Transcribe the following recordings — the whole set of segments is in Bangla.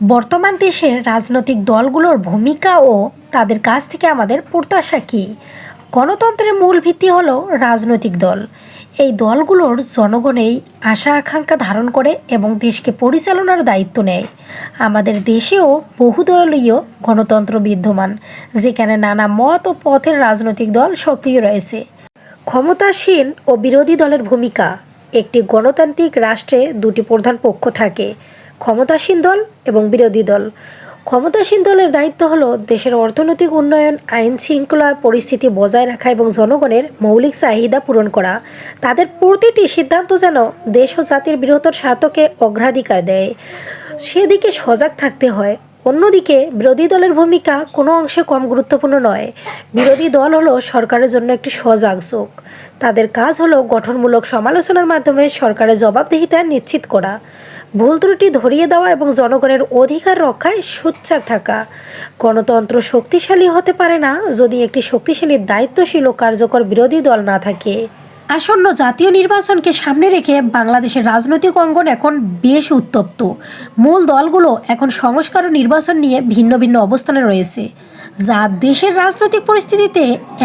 বর্তমান দেশের রাজনৈতিক দলগুলোর ভূমিকা ও তাদের কাছ থেকে আমাদের প্রত্যাশা কী? গণতন্ত্রের মূল ভিত্তি হলো রাজনৈতিক দল। এই দলগুলোর জনগণেই আশা আকাঙ্ক্ষা ধারণ করে এবং দেশকে পরিচালনার দায়িত্ব নেয়। আমাদের দেশেও বহুদলীয় গণতন্ত্র বিদ্যমান, যেখানে নানা মত ও পথের রাজনৈতিক দল সক্রিয় রয়েছে। ক্ষমতাসীন ও বিরোধী দলের ভূমিকা। একটি গণতান্ত্রিক রাষ্ট্রে দুটি প্রধান পক্ষ থাকে, ক্ষমতাসীন দল এবং বিরোধী দল। ক্ষমতাসীন দলের দায়িত্ব হলো দেশের অর্থনৈতিক উন্নয়ন, আইন শৃঙ্খলা পরিস্থিতি বজায় রাখা এবং জনগণের মৌলিক চাহিদা পূরণ করা। তাদের প্রতিটি সিদ্ধান্ত যেন দেশ ও জাতির বৃহত্তর স্বার্থকে অগ্রাধিকার দেয়, সেদিকে সজাগ থাকতে হয়। অন্যদিকে বিরোধী দলের ভূমিকা কোনো অংশে কম গুরুত্বপূর্ণ নয়। বিরোধী দল হলো সরকারের জন্য একটি সজাগ চোখ। তাদের কাজ হলো গঠনমূলক সমালোচনার মাধ্যমে সরকারের জবাবদিহিতা নিশ্চিত করা, ভুল ত্রুটি ধরিয়ে দেওয়া এবং জনগণের অধিকার রক্ষায় সোচ্চার থাকা। গণতন্ত্র শক্তিশালী হতে পারে না যদি একটি শক্তিশালী, দায়িত্বশীল ও কার্যকর বিরোধী দল না থাকে। আসন্ন জাতীয় নির্বাচনকে সামনে রেখে বাংলাদেশের রাজনৈতিক অঙ্গন এখন বেশ উত্তপ্ত। মূল দলগুলো এখন সংস্কার ও নির্বাচন নিয়ে ভিন্ন ভিন্ন অবস্থানে রয়েছে, যা দেশের রাজনৈতিক পরিস্থিতিতে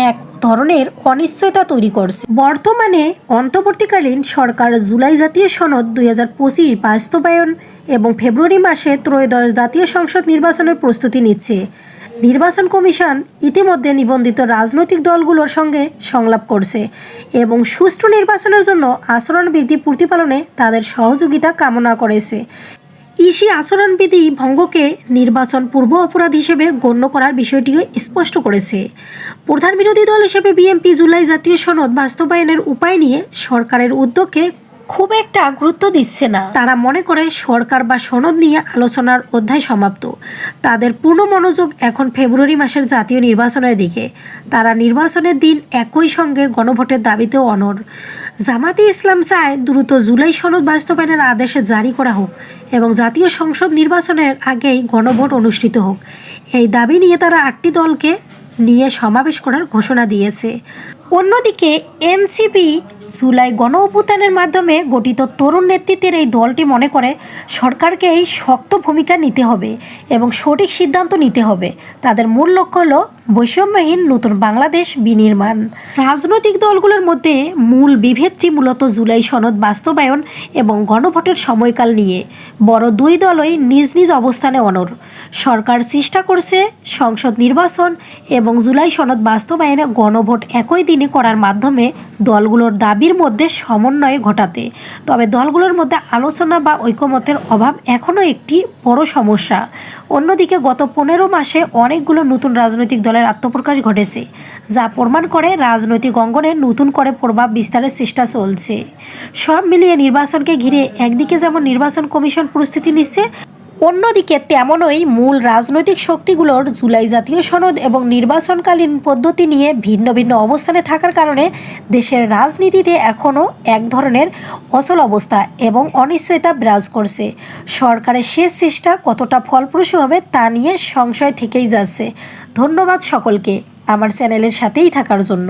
এক ধরনের অনিশ্চয়তা তৈরি করছে। বর্তমানে অন্তর্বর্তীকালীন সরকার জুলাই জাতীয় সনদ 2025 বাস্তবায়ন এবং ফেব্রুয়ারি মাসে ত্রয়োদশ জাতীয় সংসদ নির্বাচনের প্রস্তুতি নিচ্ছে। নির্বাচন কমিশন ইতিমধ্যে নিবন্ধিত রাজনৈতিক দলগুলোর সঙ্গে সংলাপ করছে এবং সুষ্ঠু নির্বাচনের জন্য আচরণবিধি প্রতিপালনে তাদের সহযোগিতা কামনা করেছে। ইসি আচরণবিধি ভঙ্গকে নির্বাচন পূর্ব অপরাধ হিসেবে গণ্য করার বিষয়টিও স্পষ্ট করেছে। প্রধান বিরোধী দল হিসেবে বিএনপি জুলাই জাতীয় সনদ বাস্তবায়নের উপায় নিয়ে সরকারের উদ্যোগকে খুব একটা গুরুত্ব দিচ্ছে না। তারা মনে করে সরকার বা সনদ নিয়ে আলোচনার অধ্যায় সমাপ্ত। তাদের পূর্ণ মনোযোগ এখন ফেব্রুয়ারি মাসের জাতীয় নির্বাচনের দিকে। তারা নির্বাচনের দিন একই সঙ্গে গণভোটের দাবিতেও অনড়। জামাতে ইসলাম চায় দ্রুত জুলাই সনদ বাস্তবায়নের আদেশ জারি করা হোক এবং জাতীয় সংসদ নির্বাচনের আগেই গণভোট অনুষ্ঠিত হোক। এই দাবি নিয়ে তারা 8টি দলকে নিয়ে সমাবেশ করার ঘোষণা দিয়েছে। অন্যদিকে এনসিপি জুলাই গণ অভ্যুত্থানের মাধ্যমে গঠিত তরুণ নেতৃত্বের এই দলটি মনে করে সরকারকে এই শক্ত ভূমিকা নিতে হবে এবং সঠিক সিদ্ধান্ত নিতে হবে। তাদের মূল লক্ষ্য হলো বৈষম্যহীন নতুন বাংলাদেশ বিনির্মাণ। রাজনৈতিক দলগুলোর মধ্যে মূল বিভেদটি মূলত জুলাই সনদ বাস্তবায়ন এবং গণভোটের সময়কাল নিয়ে। বড় দুই দলই নিজ নিজ অবস্থানে অনড়। সরকার চেষ্টা করছে সংসদ নির্বাচন এবং জুলাই সনদ বাস্তবায়নে গণভোট একই দিনে করার মাধ্যমে দলগুলোর দাবির মধ্যে সমন্বয় ঘটাতে। তবে দলগুলোর মধ্যে আলোচনা বা ঐকমত্যের অভাব এখনও একটি বড় সমস্যা। অন্যদিকে গত 15 মাসে অনেকগুলো নতুন রাজনৈতিক দলের আত্মপ্রকাশ ঘটেছে, যা প্রমাণ করে রাজনৈতিক অঙ্গনে নতুন করে প্রভাব বিস্তারের চেষ্টা চলছে। সব মিলিয়ে নির্বাচনকে ঘিরে একদিকে যেমন নির্বাচন কমিশন প্রস্তুতি নিচ্ছে, অন্যদিকে তেমনই মূল রাজনৈতিক শক্তিগুলোর জুলাই জাতীয় সনদ এবং নির্বাচনকালীন পদ্ধতি নিয়ে ভিন্ন ভিন্ন অবস্থানে থাকার কারণে দেশের রাজনীতিতে এখনও এক ধরনের অচল অবস্থা এবং অনিশ্চয়তা বিরাজ করছে। সরকারের শেষ চেষ্টা কতটা ফলপ্রসূ হবে তা নিয়ে সংশয় থেকেই যাচ্ছে। ধন্যবাদ সকলকে আমার চ্যানেলের সাথেই থাকার জন্য।